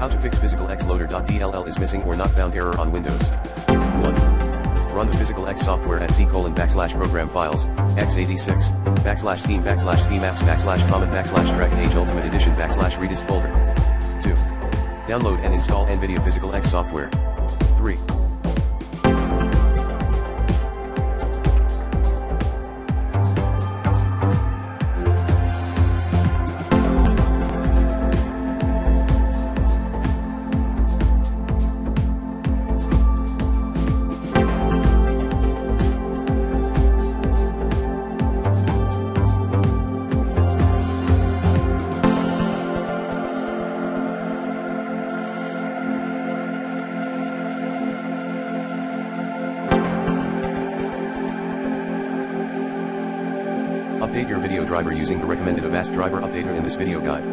How to fix PhysXLoader.dll is missing or not found error on Windows. 1. Run the PhysXLoader software at /program files, x86, /theme apps /common Dragon Age Ultimate Edition /redis folder. 2. Download and install NVIDIA PhysXLoader software. 3. Update your video driver using the recommended Avast driver updater in this video guide.